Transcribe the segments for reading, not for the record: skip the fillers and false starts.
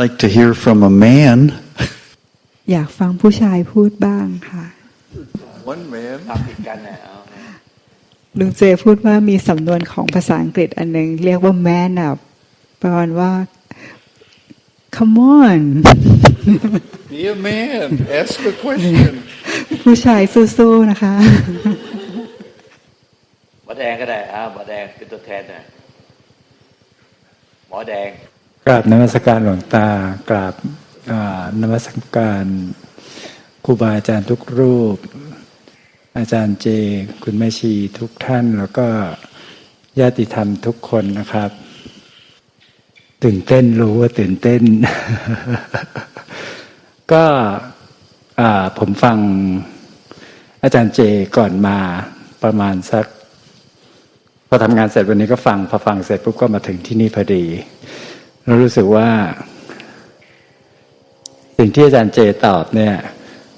like to hear from a man อยากฟังผู้ชายพูดบ้างค่ะ one man ติดกันนะลุงเจพูดว่ามีสำนวนของภาษาอังกฤษอันนึงเรียกว่า man up แปลว่า come on be a man ask a question ผู้ชายสู้ๆนะคะหมอแดงก็ได้หมอแดงเป็นตัวแทนหน่อยหมอแดงกราบนมัสการหลวงตากราบนมัสการครูบาอาจารย์ทุกรูปอาจารย์เจคุณแม่ชีทุกท่านแล้วก็ญาติธรรมทุกคนนะครับตื่นเต้นรู้ว่าตื่นเต้น ก็ผมฟังอาจารย์เจก่อนมาประมาณสักพอทำงานเสร็จวันนี้ก็ฟังพอฟังเสร็จปุ๊บก็มาถึงที่นี่พอดีแล้วรู้สึกว่าสิ่งที่อาจารย์เจตอบเนี่ย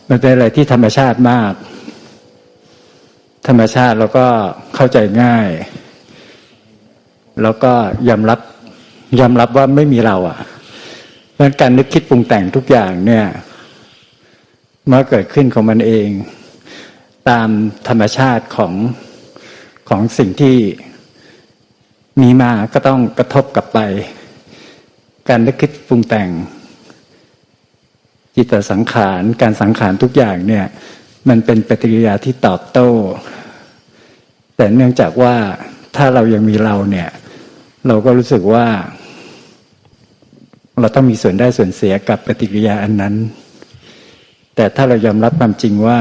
มันเป็นอะไรที่ธรรมชาติมากธรรมชาติแล้วก็เข้าใจง่ายแล้วก็ยอมรับว่าไม่มีเราเพราะการนึกคิดปรุงแต่งทุกอย่างเนี่ยเมื่อเกิดขึ้นของมันเองตามธรรมชาติของสิ่งที่มีมาก็ต้องกระทบกลับไปการนึกคิดปรุงแต่งจิตสังขารการสังขารทุกอย่างเนี่ยมันเป็นปฏิกิริยาที่ตอบโต้แต่เนื่องจากว่าถ้าเรายังมีเราเนี่ยเราก็รู้สึกว่าเราต้องมีส่วนได้ส่วนเสียกับปฏิกิริยาอันนั้นแต่ถ้าเรายอมรับความจริงว่า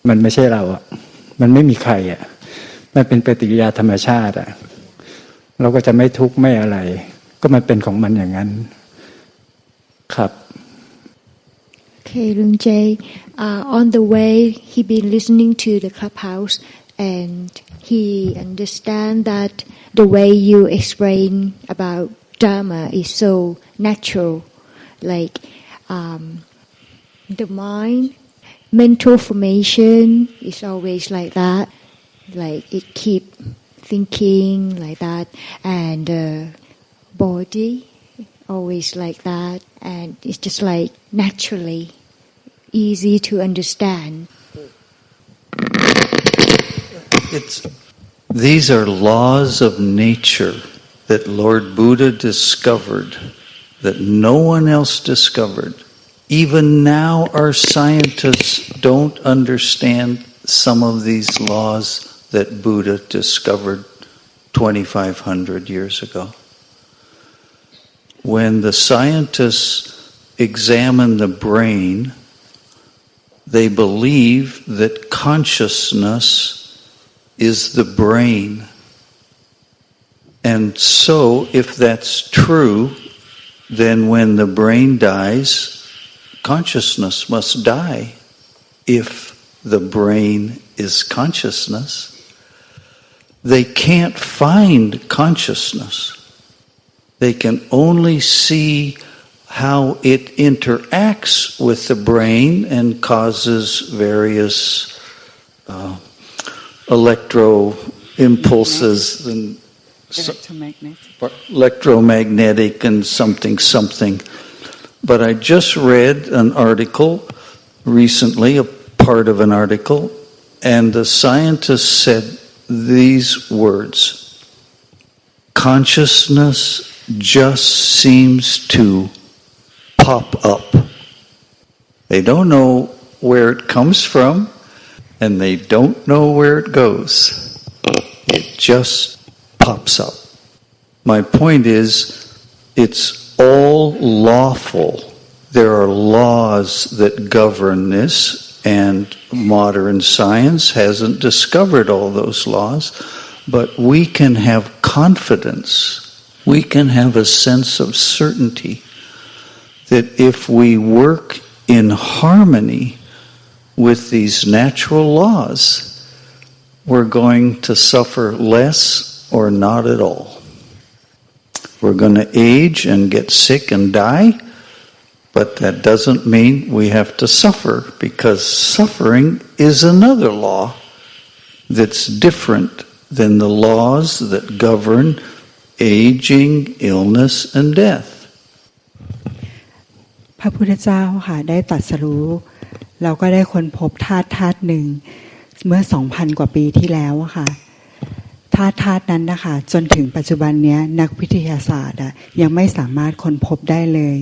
มันไม่ใช่เรามันไม่มีใครมันเป็นปฏิกิริยาธรรมชาติเราก็จะไม่ทุกข์ไม่อะไรก็มันเป็นของมันอย่างนั้นครับ Okay, Luang Jay, on the way he been listening to the clubhouse and he understand that the way you explain about Dhamma is so natural, like the mind, mental formation is always like that, like it keep thinking like that, and body always like that, and it's just like naturally easy to understand. These are laws of nature that Lord Buddha discovered, that no one else discovered. Even now our scientists don't understand some of these laws that Buddha discovered 2,500 years ago. When the scientists examine the brain, they believe that consciousness is the brain. And so, if that's true, then when the brain dies, consciousness must die. If the brain is consciousness, they can't find consciousness. They can only see how it interacts with the brain and causes various electro impulses and electromagnetic and something. But I just read an article recently, a part of an article, and the scientists said these words: consciousness just seems to pop up. They don't know where it comes from, and they don't know where it goes. It just pops up. My point is, it's all lawful. There are laws that govern this, and modern science hasn't discovered all those laws, but we can have confidence. We can have a sense of certainty that if we work in harmony with these natural laws, we're going to suffer less or not at all. We're going to age and get sick and die, but that doesn't mean we have to suffer, because suffering is another law that's different than the laws that govern aging, illness, and death. พระพุทธเจ้าค่ะได้ตรัสรู้เราก็ได้ค้นพบธาตุหนึ่งเมื่อ 2,000 กว่าปีที่แล้วค่ะธาตุนั้นนะคะจนถึงปัจจุบันนี้นักวิทยาศาสตร์ยังไม่สามารถค้นพบได้เลย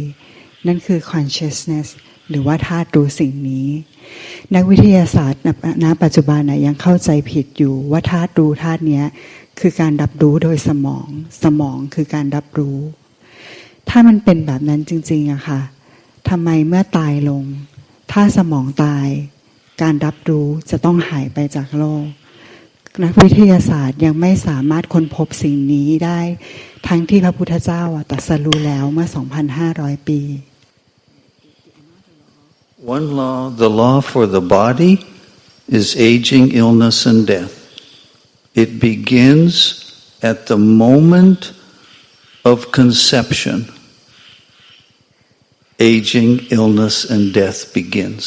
นั่นคือ consciousness หรือว่าธาตุรู้สิ่งนี้นักวิทยาศาสตร์ณปัจจุบันยังเข้าใจผิดอยู่ว่าธาตุรู้ธาตุนี้คือการรับรู้โดยสมองคือการรับรู้ถ้ามันเป็นแบบนั้นจริงๆอะค่ะทำไมเมื่อตายลงถ้าสมองตายการรับรู้จะต้องหายไปจากโลกนักวิทยาศาสตร์ยังไม่สามารถค้นพบสิ่งนี้ได้ทั้งที่พระพุทธเจ้าตรัสรู้แล้วเมื่อ 2,500 ปี One law, the law for the body, is aging, illness, and death. It begins at the moment of conception. Aging, illness, and death begins.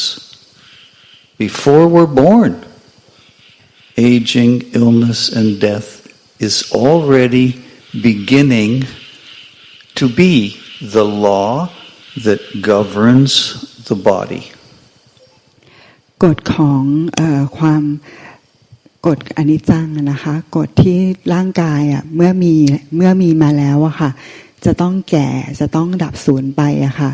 Before we're born, aging, illness, and death is already beginning to be the law that governs the body. กฎของความกฎอนิจจังนะคะกฎที่ร่างกายเมื่อมีมาแล้วอะค่ะจะต้องแก่จะต้องดับสูญไปอะค่ะ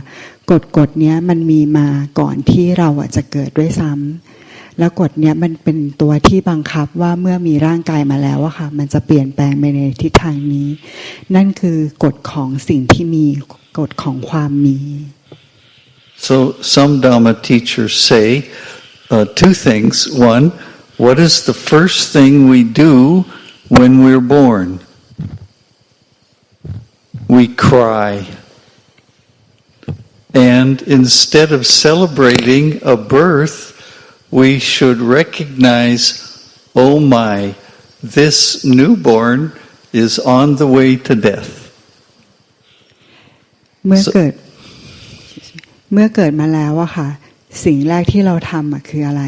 กฎเนี้ยมันมีมาก่อนที่เราจะเกิดด้วยซ้ำแล้วกฎเนี้ยมันเป็นตัวที่บังคับว่าเมื่อมีร่างกายมาแล้วอะค่ะมันจะเปลี่ยนแปลงไปในทิศทางนี้นั่นคือกฎของสิ่งที่มีกฎของความมี So some Dhamma teachers say two things. One, what is the first thing we do when we're born? We cry. And instead of celebrating a birth, we should recognize, oh my, this newborn is on the way to death. เมื่อเกิดมาแล้วอะค่ะสิ่งแรกที่เราทำคืออะไร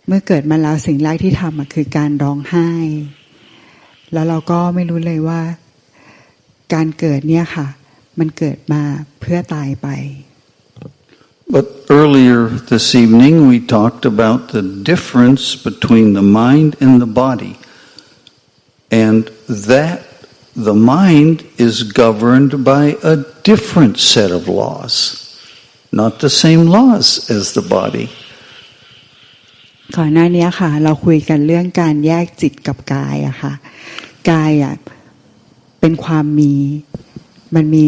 เมื่อเกิดมาแล้วสิ่งแรกที่ทำคือการร้องไห้แล้วเราก็ไม่รู้เลยว่าการเกิดเนี่ยค่ะมันเกิดมาเพื่อตายไป But earlier this evening we talked about the difference between the mind and the body, and that the mind is governed by a different set of laws, not the same laws as the body. ก่อนหน้านี้ค่ะเราคุยกันเรื่องการแยกจิตกับกายอะค่ะกายเป็นความมันมี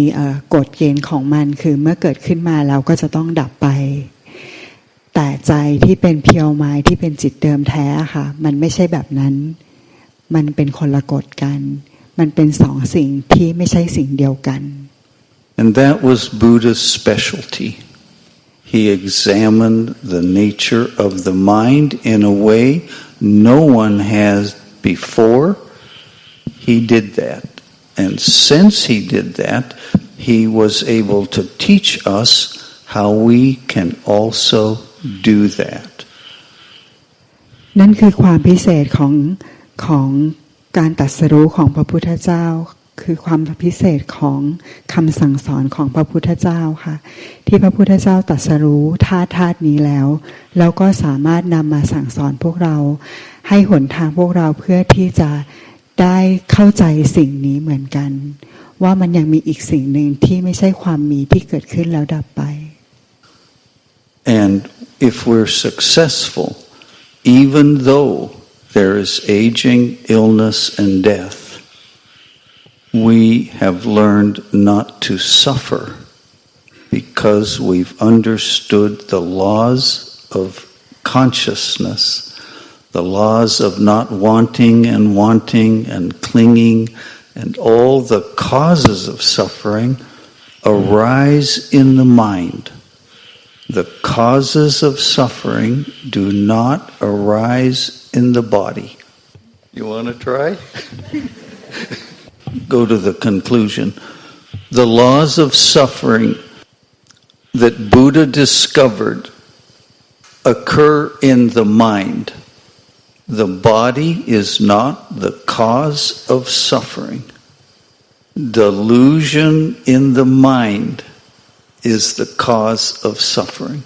กฎเกณฑ์ของมันคือเมื่อเกิดขึ้นมาแล้วก็จะต้องดับไปแต่ใจที่เป็นเพียวไม้ที่เป็นจิตเดิมแท้ค่ะมันไม่ใช่แบบนั้นมันเป็นคนละกฎกันมันเป็นสองสิ่งที่ไม่ใช่สิ่งเดียวกัน And that was Buddha's specialty. He examined the nature of the mind in a way no one has before. He did that. And since he did that, he was able to teach us how we can also do that. นั่นคือความพิเศษของการตรัสรู้ของพระพุทธเจ้าคือความพิเศษของคำสั่งสอนของพระพุทธเจ้าค่ะที่พระพุทธเจ้าตรัสรู้ธาตุนี้แล้วก็สามารถนำมาสั่งสอนพวกเราให้หนทางพวกเราเพื่อที่จะได้เข้าใจสิ่งนี้เหมือนกันว่ามันยังมีอีกสิ่งหนึ่งที่ไม่ใช่ความมีที่เกิดขึ้นแล้วดับไป And if we're successful, even though there is aging, illness, and death, we have learned not to suffer because we've understood the laws of consciousness, the laws of not wanting and clinging, and all the causes of suffering arise in the mind. The causes of suffering do not arise in the body. You want to try? Go to the conclusion. The laws of suffering that Buddha discovered occur in the mind. The body is not the cause of suffering. Delusion in the mind is the cause of suffering.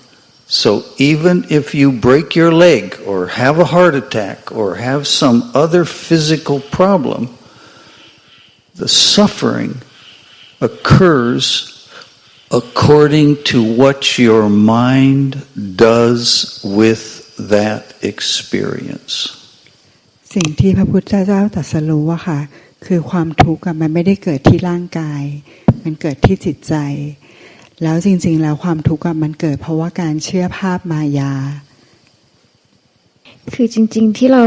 So even if you break your leg or have a heart attack or have some other physical problem, the suffering occurs according to what your mind does with that experience. สิ่งที่พระพุทธเจ้าตรัสรู้ว่าค่ะคือความทุกข์มันไม่ได้เกิดที่ร่างกายมันเกิดที่จิตใจแล้วจริงๆแล้วความทุกข์มันเกิดเพราะว่าการเชื่อภาพมายาคือจริงๆที่เรา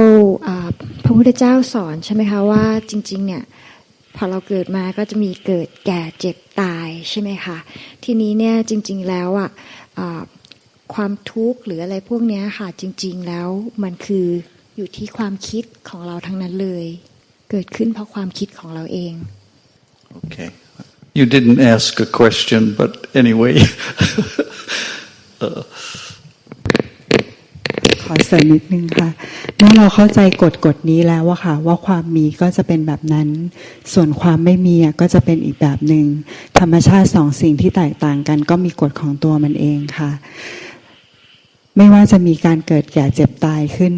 พระพุทธเจ้าสอนใช่ไหมคะว่าจริงๆเนี่ยพอเราเกิดมาก็จะมีเกิดแก่เจ็บตายใช่ไหมคะทีนี้เนี่ยจริงๆแล้วความทุกข์หรืออะไรพวกนี้ค่ะจริงๆแล้วมันคืออยู่ที่ความคิดของเราทั้งนั้นเลยเกิดขึ้นเพราะความคิดของเราเอง Okay. You didn't ask a question, but anyway. ขอเสริมนิดนึงค่ะเมื่อเราเข้าใจกฎนี้แล้วว่าค่ะว่าความมีก็จะเป็นแบบนั้นส่วนความไม่มีก็จะเป็นอีกแบบหนึ่งธรรมชาติสองสิ่งที่แตกต่างกันก็มีกฎของตัวมันเองค่ะไม่ว่าจะมีการเกิดแก่เจ็บตายขึ้น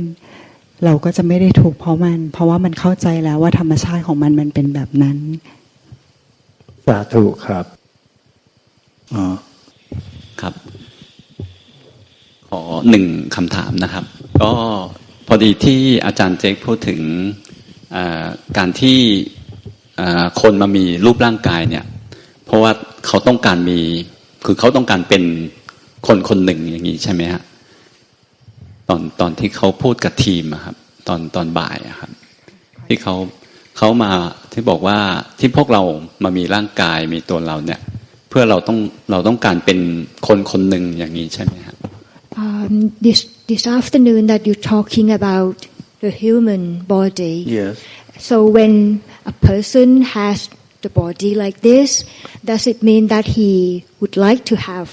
เราก็จะไม่ได้ทุกข์เพราะว่ามันเข้าใจแล้วว่าธรรมชาติของมันเป็นแบบนั้นสาธุครับครับขอหนึ่งคำถามนะครับก็พอดีที่อาจารย์เจคพูดถึงการที่คนมามีรูปร่างกายเนี่ยเพราะว่าเขาต้องการมีคือเขาต้องการเป็นคนคนหนึ่งอย่างนี้ใช่ไหมฮะตอนที่เขาพูดกับทีมครับตอนบ่ายครับที่เขามาที่บอกว่าที่พวกเรามามีร่างกายมีตัวเราเนี่ยเพื่อเราต้องการเป็นคนคนหนึ่งอย่างนี้ใช่ไหมครับ This afternoon that you're talking about the human body. Yes. So when a person has the body like this, does it mean that he would like to have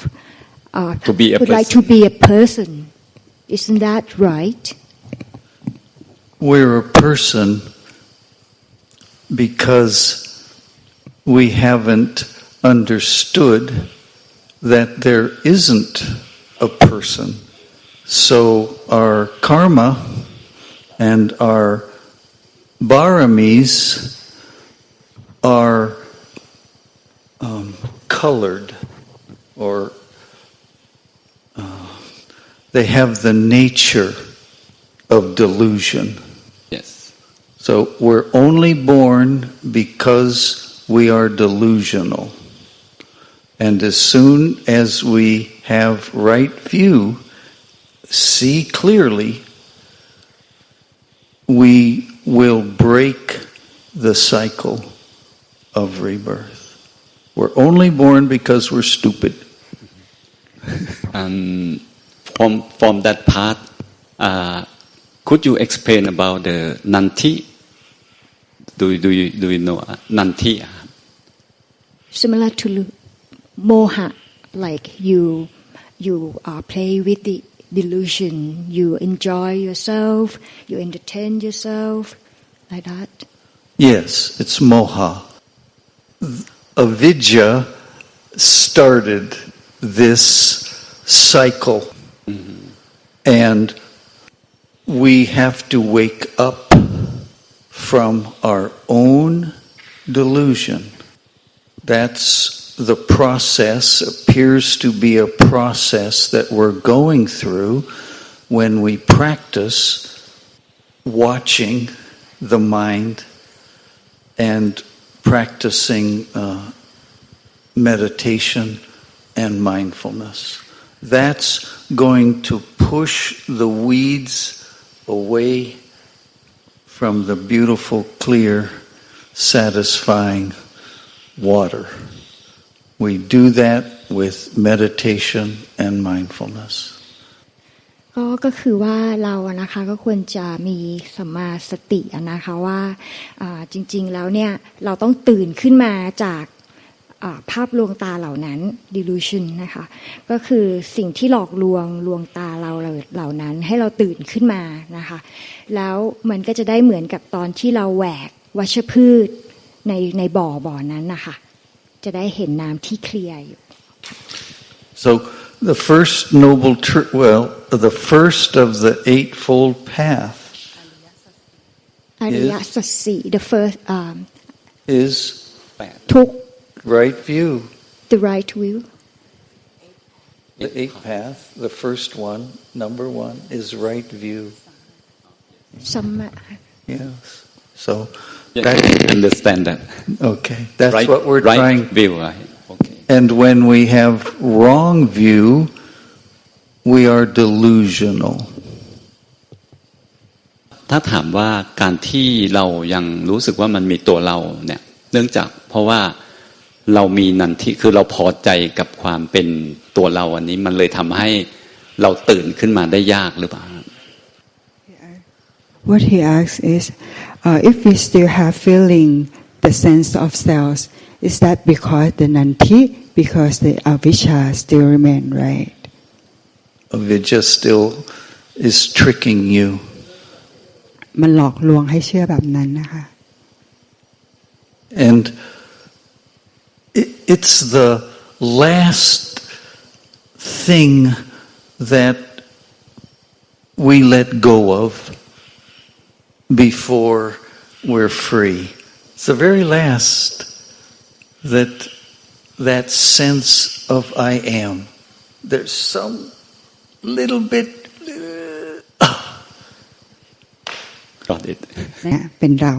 like to be a person? Isn't that right? We're a person because we haven't understood that there isn't a person. So our karma and our baramis are colored or they have the nature of delusion. Yes. So we're only born because we are delusional. And as soon as we have right view, see clearly, we will break the cycle of rebirth. We're only born because we're stupid. From that part, could you explain about the nanti? Do you know nanti? Similar to moha, like you play with the delusion, you enjoy yourself, you entertain yourself, like that. Yes, it's moha. Avidya started this cycle, and we have to wake up from our own delusion. That's the process, appears to be a process that we're going through when we practice watching the mind and practicing meditation and mindfulness. That's going to push the weeds away from the beautiful, clear, satisfying water. We do that with meditation and mindfulness. ก็คือว่าเรานะคะก็ควรจะมีสัมมาสตินะคะว่าจริงๆแล้วเนี่ยเราต้องตื่นขึ้นมาจากภาพลวงตาเหล่านั้น delusion นะคะก็คือสิ่งที่หลอกลวงตาเราเหล่านั้นให้เราตื่นขึ้นมานะคะแล้วมันก็จะได้เหมือนกับตอนที่เราแหวกวัชพืชในบ่อนั้นนะคะจะได้เห็นน้ำที่เคลียร์อยู่ So the first noble truth, well, the first of the eightfold path the first is ทุก right view. the right view. The eighth path, the first one, number one, is right view. สัมมา Yes. So I understand that. Okay, that's right, what we're right trying. View, right? Okay. And when we have wrong view, we are delusional. ถ้าถามว่าการที่เรายังรู้สึกว่ามันมีตัวเราเนี่ยเนื่องจากเพราะว่าเรามีนันทิคือเราพอใจกับความเป็นตัวเราอันนี้มันเลยทำให้เราตื่นขึ้นมาได้ยากหรือเปล่า What he asks is, if we still have feeling the sense of self, is that because the nanti, because the avijja still remain, right? Avijja still is tricking you. มันหลอกลวงให้เชื่อแบบนั้นนะคะ And it's the last thing that we let go of before we're free. It's the very last that sense of I am. There's some little bit Got it เนี่ยเป็นเรา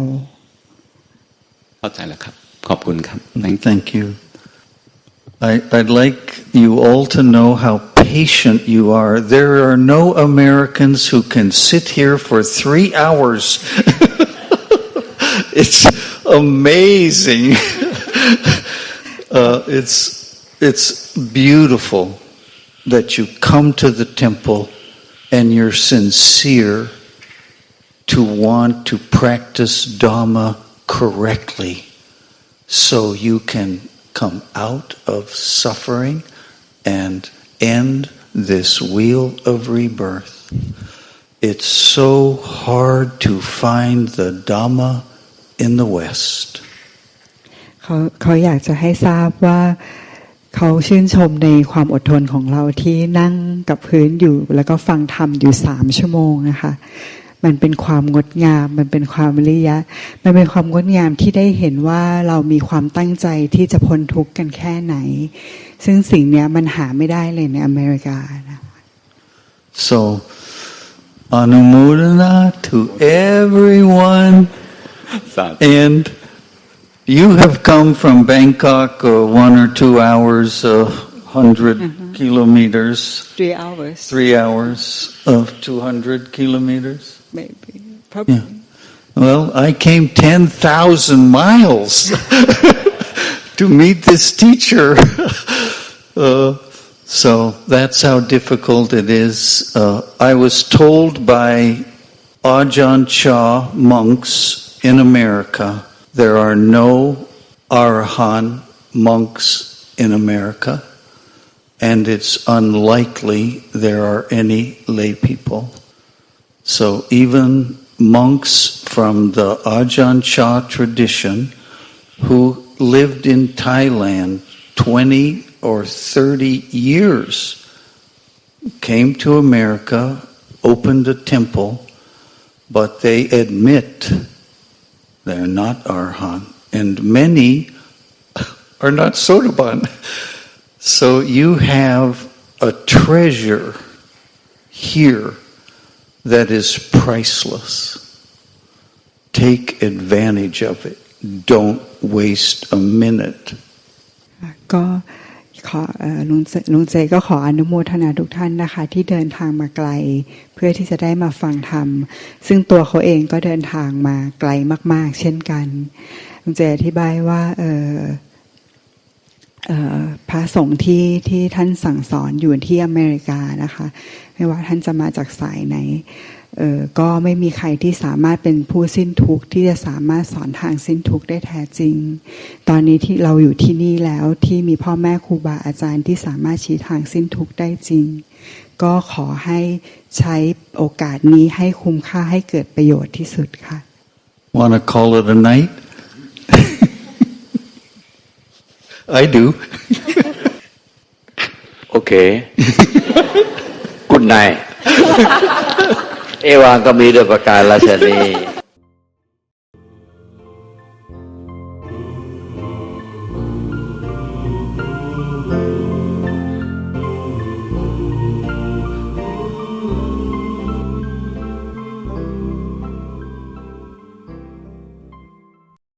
เข้าใจแล้วครับขอบคุณครับ Thank you. I'd like you all to know how patient you are. There are no Americans who can sit here for 3 hours. It's amazing. It's beautiful that you come to the temple and you're sincere to want to practice Dhamma correctly so you can come out of suffering and end this wheel of rebirth. It's so hard to find the Dhamma in the West. เขาอยากจะให้ทราบว่าเขาชื่นชมในความอดทนของเราที่นั่งกับพื้นอยู่แล้วก็ฟังธรรมอยู่3 ชั่วโมงนะคะมันเป็นความงดงามมันเป็นความวิริยะมันเป็นความงดงามที่ได้เห็นว่าเรามีความตั้งใจที่จะพ้นทุกข์กันแค่ไหนซึ่งสิ่งนี้มันหาไม่ได้เลยในอเมริกานะ So Anumodana to everyone and you have come from Bangkok 1 or 2 hours 100 kilometers 3 hours 3 hours of 200 kilometers maybe probably yeah. Well I came 10,000 miles to meet this teacher so that's how difficult it is I was told by Ajahn Chah monks in America there are no Arahant monks in America and it's unlikely there are any lay people. So even monks from the Ajahn Chah tradition who lived in Thailand 20 or 30 years came to America, opened a temple, but they admit they're not Arahant, and many are not Sotapan. So you have a treasure here that is priceless. Take advantage of it. Don't waste a minute. ก็ขอลุงเจก็ขออนุโมทนาทุกท่านนะคะที่เดินทางมาไกลเพื่อที่จะได้มาฟังธรรมซึ่งตัวเขาเองก็เดินทางมาไกลมากๆเช่นกันลุงเจอธิบายว่าพระสงฆ์ที่ท่านสั่งสอนอยู่ที่อเมริกานะคะไม่ว่าท่านจะมาจากสายไหนก็ไม่มีใครที่สามารถเป็นผู้สิ้นทุกข์ที่จะสามารถสอนทางสิ้นทุกข์ได้แท้จริงตอนนี้ที่เราอยู่ที่นี่แล้วที่มีพ่อแม่ครูบาอาจารย์ที่สามารถชี้ทางสิ้นทุกข์ได้จริงก็ขอให้ใช้โอกาสนี้ให้คุ้มค่าให้เกิดประโยชน์ที่สุดค่ะ Wanna call it a night? I do. โอเค คุณนายเอวางก็มีด้วยประการราชนี